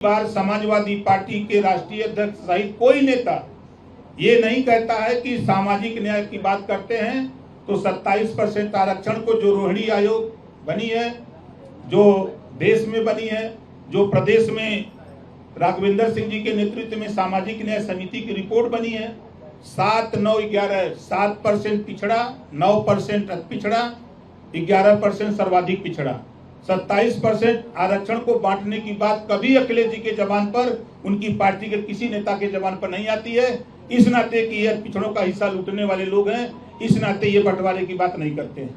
बार Samajwadi party के राष्ट्रीय अध्यक्ष सहित कोई नेता ये नहीं कहता है कि सामाजिक न्याय की बात करते हैं तो 27% आरक्षण को जो रोहिणी आयोग बनी है, जो देश में बनी है, जो प्रदेश में राघवेंद्र सिंह जी के नेतृत्व में सामाजिक न्याय समिति की रिपोर्ट बनी है, 7, 9, 11, 7% पिछड़ा, 9% अति पिछड़ा, 11% सर्वाधिक पिछड़ा, 27% आरक्षण को बांटने की बात कभी अखिलेश जी के जबान पर, उनकी पार्टी के किसी नेता के जबान पर नहीं आती है। इस नाते कि ये पिछड़ों का हिस्सा लूटने वाले लोग हैं, इस नाते ये बंटवारे की बात नहीं करते हैं।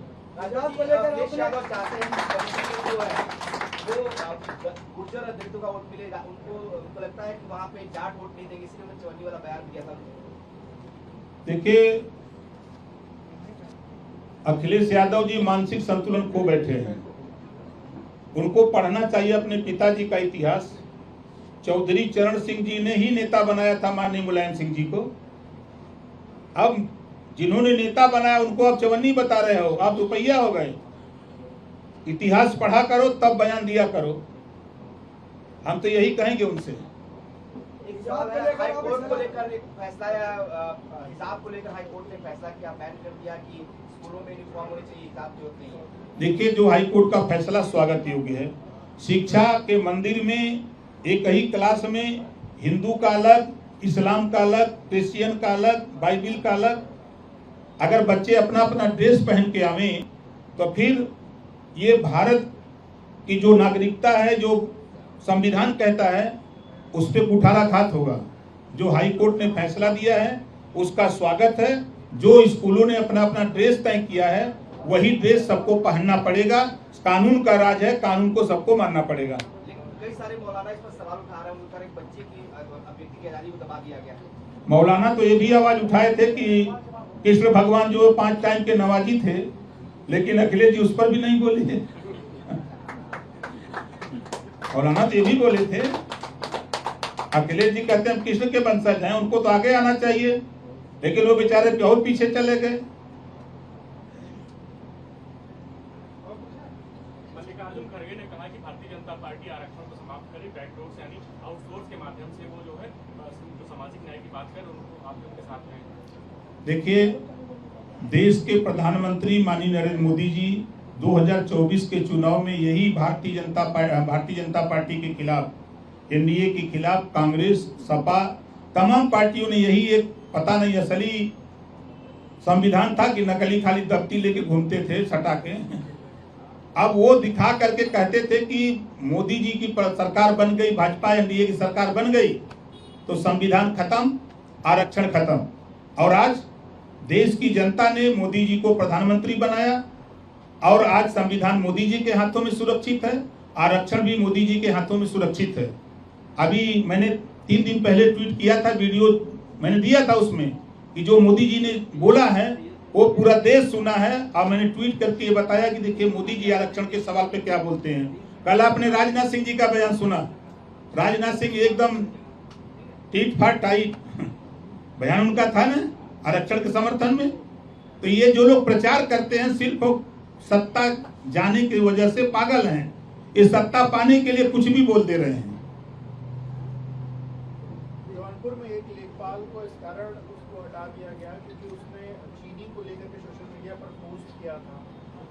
देखिए, अखिलेश यादव जी मानसिक संतुलन खो बैठे हैं। उनको पढ़ना चाहिए अपने पिताजी का इतिहास। चौधरी चरण सिंह जी ने ही नेता बनाया था माननीय मुलायम सिंह जी को। अब जिन्होंने नेता बनाया उनको आप चवन्नी बता रहे हो, आप रुपया हो गए। इतिहास पढ़ा करो तब बयान दिया करो। हम तो यही कहेंगे उनसे। हाईकोर्ट को लेकर एक फैसला या हिसाब को लेकर हाईकोर्ट ने फैसला किया, बैन कर दिया कि स्कूलों में यूनिफॉर्म होनी चाहिए, हिसाब जो नहीं है। देखिए, जो हाईकोर्ट का फैसला स्वागत योग्य है। शिक्षा के मंदिर में एक ही क्लास में हिंदू का अलग, इस्लाम का अलग, क्रिश्चियन का अलग, बाइबिल का अलग, अगर बच्चे अपना अपना ड्रेस पहन के आवें तो फिर ये भारत की जो नागरिकता है, जो संविधान कहता है, उस पर कुठाराघात होगा। जो हाईकोर्ट ने फैसला दिया है उसका स्वागत है। जो स्कूलों ने अपना अपना ड्रेस तय किया है वही ड्रेस सबको पहनना पड़ेगा। कानून का राज है, कानून को सबको मानना पड़ेगा। कई सारे मौलाना इस पर सवाल उठा रहे हैं, उनका एक बच्चे की अभिव्यक्ति की आजादी को दबा दिया गया। मौलाना तो ये भी आवाज उठाए थे कि कृष्ण भगवान जो 5 टाइम के नवाजी थे, लेकिन अखिलेश जी उस पर भी नहीं बोले थे। मौलाना तो ये भी बोले थे। अखिलेश जी कहते हैं कृष्ण के वंशज हैं, उनको तो आगे आना चाहिए, लेकिन वो बेचारे बहुत पीछे चले गए। मल्लिकार्जुन खड़गे ने कहा कि भारतीय जनता पार्टी आरक्षण को समाप्त करे, बैकडोर से यानी आउटसोर्स के माध्यम से वो जो है जो सामाजिक न्याय की बात कर उनको आप उनके साथ हैं। देखिए, देश के प्रधानमंत्री माननीय नरेंद्र मोदी जी 2024 के चुनाव में यही भारतीय जनता पार्टी के खिलाफ, एनडीए के खिलाफ कांग्रेस, सपा, तमाम पार्टियों ने यही एक पता नहीं असली संविधान था कि नकली खाली दफ्ती लेके घूमते थे सटा के। अब वो दिखा करके कहते थे कि मोदी जी की सरकार बन गई, भाजपा एनडीए की सरकार बन गई तो संविधान खत्म, आरक्षण खत्म। और आज देश की जनता ने मोदी जी को प्रधानमंत्री बनाया और आज संविधान मोदी जी के हाथों में सुरक्षित है, आरक्षण भी मोदी जी के हाथों में सुरक्षित है। अभी मैंने 3 दिन पहले ट्वीट किया था, वीडियो मैंने दिया था उसमें कि जो मोदी जी ने बोला है वो पूरा देश सुना है। और मैंने ट्वीट करके ये बताया कि देखिए मोदी जी आरक्षण के सवाल पे क्या बोलते हैं। कल आपने राजनाथ सिंह जी का बयान सुना। राजनाथ सिंह एकदम टीट फाट टाइट बयान उनका था ना आरक्षण के समर्थन में। तो ये जो लोग प्रचार करते हैं सिर्फ सत्ता जाने की वजह से पागल हैं। इस सत्ता पाने के लिए कुछ भी बोल दे रहे हैं। जौनपुर में एक लेखपाल को इस कारण उसको हटा दिया गया क्योंकि उसने चीनी को लेकर के सोशल मीडिया पर पोस्ट किया था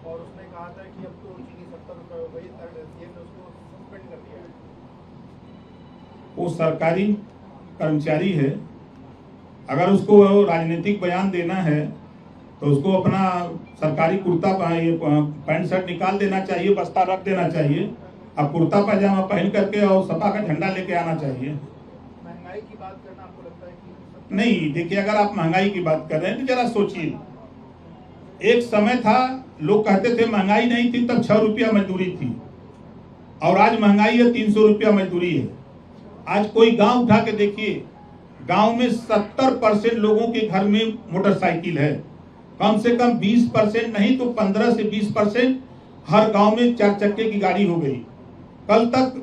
और उसने कहा था कि अब तो चीनी 70 रुपए हो गई, एसडीएम ने उसको सस्पेंड कर दिया है। वो सरकारी कर्मचारी है, अगर उसको राजनीतिक बयान देना है तो उसको अपना सरकारी कुर्ता पैंट शर्ट निकाल देना चाहिए, बस्ता रख देना चाहिए, अब कुर्ता पैजामा पहन करके और सपा का झंडा लेके आना चाहिए। महंगाई की बात करना आपको लगता है कि नहीं? देखिए, अगर आप महंगाई की बात कर रहे हैं तो जरा सोचिए। एक समय था लोग कहते थे महंगाई नहीं थी तब 6 रुपया मजदूरी थी और आज महंगाई है 300 रुपया मजदूरी है। आज कोई गांव उठा के देखिए, गांव में 70% लोगों के घर में मोटरसाइकिल है। कम से कम 20% नहीं तो 15 से 20% हर गांव में 4 चक्के की गाड़ी हो गई। कल तक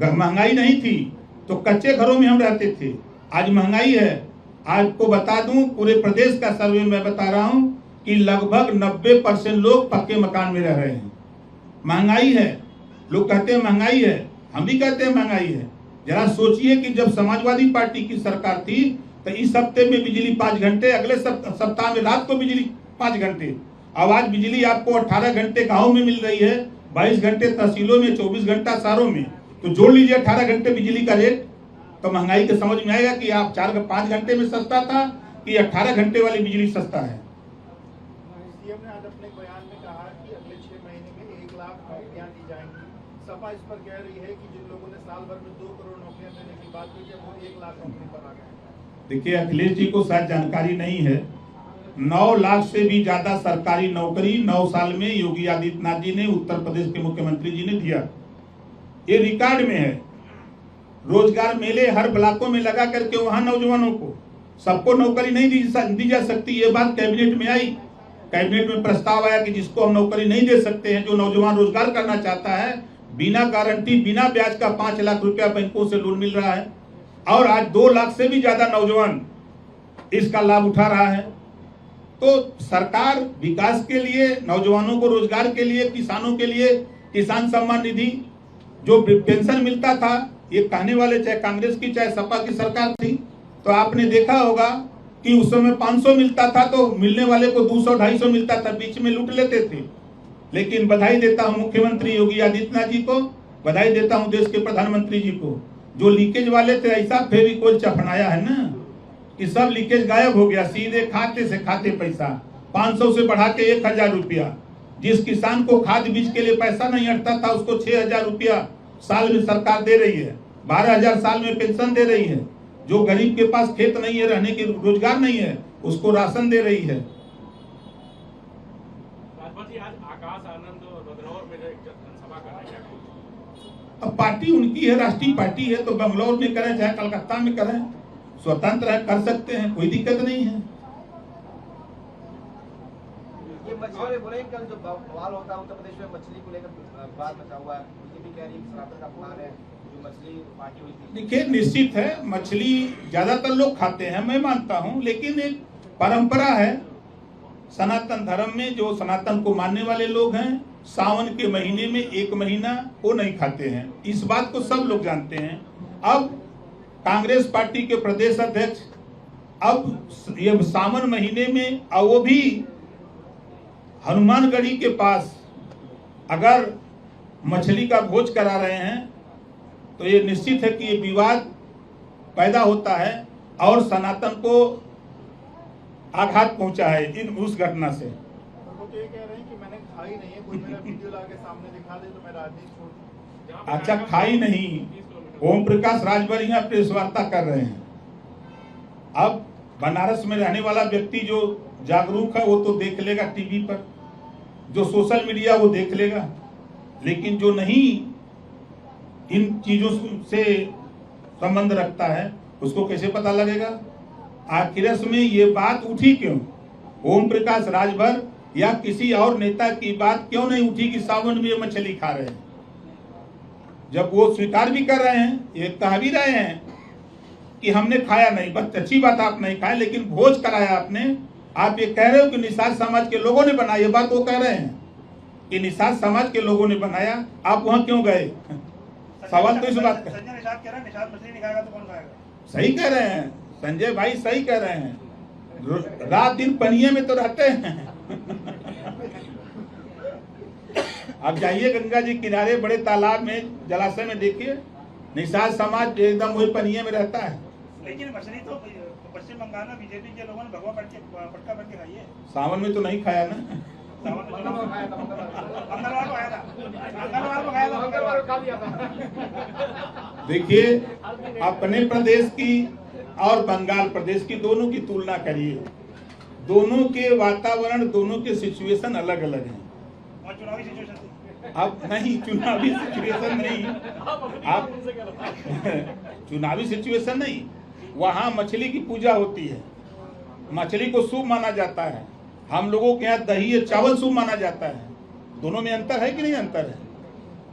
महंगाई नहीं थी तो कच्चे घरों में हम रहते थे, आज महंगाई है। आपको बता दूं, पूरे प्रदेश का सर्वे मैं बता रहा हूं कि लगभग 90% लोग पक्के मकान में रह रहे हैं। महंगाई है, लोग कहते हैं महंगाई है, हम भी कहते हैं महंगाई है, जरा सोचिए कि जब समाजवादी पार्टी की सरकार थी तो इस हफ्ते में बिजली 5 घंटे, अगले सप्ताह में रात को बिजली 5 घंटे। अब आज बिजली आपको 18 घंटे गाँव में मिल रही है, 22 घंटे तहसीलों में, 24 घंटा शहरों में। तो जोड़ लीजिए 18 घंटे बिजली का रेट, तो महंगाई के समझ में आएगा कि आप 4-5 घंटे में सस्ता था कि 18 घंटे वाली बिजली सस्ता है। सीएम ने आज अपने बयान में कहा कि अगले 6 महीने में 1 लाख नौकरियां दी जाएंगी। सपा इस पर कह रही है कि जिन लोगों ने साल भर में 2 करोड़ नौकरियां देने की बात की वो 1 लाख नौकरी पर आ गए। देखिए, अखिलेश जी को शायद जानकारी नहीं है, 9 लाख से भी ज्यादा सरकारी नौकरी 9 साल में योगी आदित्यनाथ जी ने, उत्तर प्रदेश के मुख्यमंत्री जी ने दिया। ये रिकॉर्ड में है। रोजगार मेले हर ब्लॉकों में लगा करके वहां नौजवानों को, सबको नौकरी नहीं दी जा सकती। ये बात कैबिनेट में आई, कैबिनेट में प्रस्ताव आया कि जिसको हम नौकरी नहीं दे सकते हैं, जो नौजवान रोजगार करना चाहता है, बिना गारंटी बिना ब्याज का 5 लाख रुपया बैंकों से लोन मिल रहा है। और आज 2 लाख से भी ज्यादा नौजवान इसका लाभ उठा रहा है। तो सरकार विकास के लिए, नौजवानों को रोजगार के लिए, किसानों के लिए किसान सम्मान निधि, जो पेंशन मिलता था, ये कहने वाले चाहे कांग्रेस की चाहे सपा की सरकार थी, तो आपने देखा होगा कि उस समय 500 मिलता था तो मिलने वाले को 200-250 मिलता था, बीच में लूट लेते थे। लेकिन बधाई देता हूं मुख्यमंत्री योगी आदित्यनाथ जी को, बधाई देता हूं देश के प्रधानमंत्री जी को, जो लीकेज वाले थे ऐसा फेविकोल चफनाया है ना कि सब लीकेज गायब हो गया। सीधे खाते से खाते पैसा 500 से बढ़ा के 1000 रुपया। जिस किसान को खाद बीज के लिए पैसा नहीं अटता था उसको 6000 रुपया साल में सरकार दे रही है, 12000 साल में पेंशन दे रही है। जो गरीब के पास खेत नहीं है, रहने के रोजगार नहीं है, उसको राशन दे रही है। अब पार्टी उनकी है, राष्ट्रीय पार्टी है, तो बंगलौर में करें चाहे कलकत्ता में करें, स्वतंत्र है, कर सकते हैं, कोई दिक्कत नहीं है। ये मछली बोले कल जो बवाल होता है उत्तर प्रदेश में मछली को लेकर विवाद मचा हुआ है, बीजेपी कह रही है कि सनातन का अपमान है, जो मछली पार्टी हुई थी। देखिए, निश्चित है मछली ज्यादातर लोग खाते हैं, मैं मानता हूं, लेकिन एक परंपरा है सनातन धर्म में। जो सनातन को मानने वाले लोग हैं, सावन के महीने में 1 महीना वो नहीं खाते हैं, इस बात को सब लोग जानते हैं। अब कांग्रेस पार्टी के प्रदेश अध्यक्ष अब ये सावन महीने में, और वो भी हनुमानगढ़ी के पास अगर मछली का भोज करा रहे हैं, तो ये निश्चित है कि ये विवाद पैदा होता है और सनातन को आघात पहुंचा है उस घटना से। वो तो ये कह रहे हैं कि मैंने खाई नहीं है, कोई मेरा वीडियो ला के सामने दिखा दे तो मैं राजनीति छोड़ दूं। अच्छा, खाई नहीं, ओम प्रकाश राजभर यहाँ प्रेस वार्ता कर रहे हैं। अब बनारस में रहने वाला व्यक्ति जो जागरूक है वो तो देख लेगा टीवी पर, जो सोशल मीडिया वो देख लेगा, लेकिन जो नहीं इन चीजों से संबंध रखता है उसको कैसे पता लगेगा। आखिर में ये बात उठी क्यों? ओम प्रकाश राजभर या किसी और नेता की बात क्यों नहीं उठी कि सावन में मछली खा रहे हैं, जब वो स्वीकार भी कर रहे हैं, ये कह भी रहे हैं कि हमने खाया नहीं। बस अच्छी बात, आप नहीं खाए, लेकिन भोज कराया आपने। आप ये कह रहे हो कि निषाद समाज के लोगों ने बनाया, ये बात वो कह रहे हैं कि निषाद समाज के लोगों ने बनाया, आप वहां क्यों गए? सवाल तो इस बात का। संजय निषाद कह रहा है निषाद मछली नहीं खाएगा तो कौन खाएगा? सही कह रहे हैं संजय भाई, सही कह रहे हैं, रात दिन पनिये में तो रहते हैं। आप जाइए गंगा जी किनारे, बड़े तालाब में, जलाशय में देखिए, निषाद समाज एकदम वही पनिये में रहता है। लेकिन मछली तो पश्चिम बंगाल में बीजेपी के लोगों ने भगवा पटका बन के खाई है। सावन में तो नहीं खाया ना, मंगलवार को आया था, मंगलवार को खा लिया था। देखिए, अपने प्रदेश की और बंगाल प्रदेश की दोनों की तुलना करिए, दोनों के वातावरण, दोनों के सिचुएशन अलग अलग हैं। और चुनावी सिचुएशन अब नहीं, चुनावी सिचुएशन नहीं, आप चुनावी सिचुएशन नहीं, वहाँ मछली की पूजा होती है, मछली को शुभ माना जाता है। हम लोगों के यहाँ दही या चावल शुभ माना जाता है। दोनों में अंतर है कि नहीं अंतर है?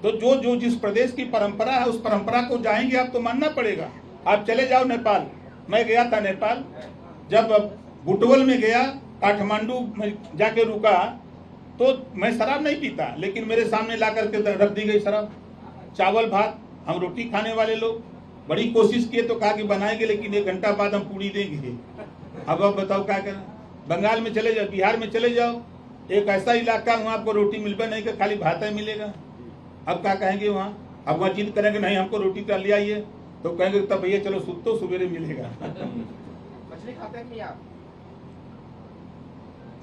तो जो जो जिस प्रदेश की परंपरा है उस परंपरा को जाएंगे आप तो मानना पड़ेगा। आप चले जाओ नेपाल, मैं गया था नेपाल, जब बुटवल में गया, काठमांडू में जाके रुका, तो मैं शराब नहीं पीता, लेकिन मेरे सामने ला करके रख दी गई शराब, चावल भात, हम रोटी खाने वाले लोग, बड़ी कोशिश किए तो कहा कि बनाएंगे, लेकिन 1 घंटा बाद हम पूरी देंगे। अब बताओ क्या करें। बंगाल में चले जाओ, बिहार में चले जाओ, एक ऐसा इलाका वहाँ आपको रोटी मिलबे नहीं कर, खाली भात ही मिलेगा। अब क्या कहेंगे वहाँ? अब वहाँ जिद करेंगे नहीं हमको रोटी का ले आइए, तो कहेंगे तब भैया चलो सुतो सवेरे मिलेगा। मछली खाते हैं कि आप?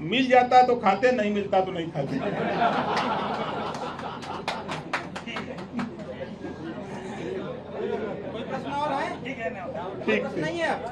मिल जाता तो खाते, नहीं मिलता तो नहीं खाते। कोई प्रश्न और है? ठीक है ना। प्रश्न नहीं है आप?